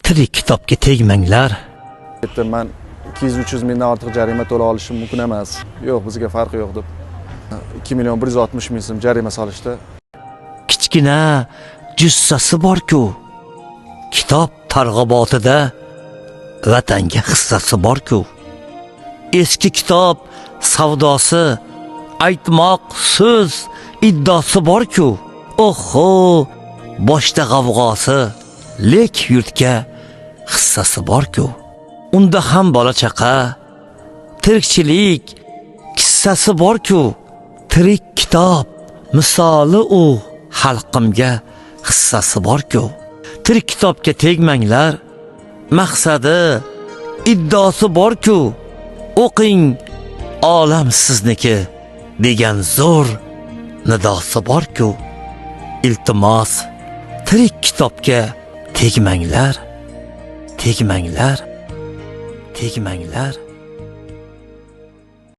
tirik kitobga tegmanglar. Men 200-300 mingdan ortiq jarima to'la olishim mumkin emas. Yo'q, bizga farqi yo'q deb. 2 million 160 ming so'm jarima solishdi. Kichkina jussasi bor-ku. Kitob targ'ibotida vatanga hissasi bor-ku. Eski kitob savdosi, aytmoq so'z iddosi bor-ku. Oho, boshda g'avg'osi, lek yurtga hissasi bor-ku. Unda ham bola chaqa, tirikchilik qissasi bor-ku. Tirik kitob misoli u, xalqimga hissasi bor-ku. Tirik kitobga tegmanglar, maqsadi, iddosi bor-ku. O'qing, olam sizniki degan zo'r nidosi bor-ku. Iltimos, tirik kitobga tegmanglar, tegmanglar, tegmanglar.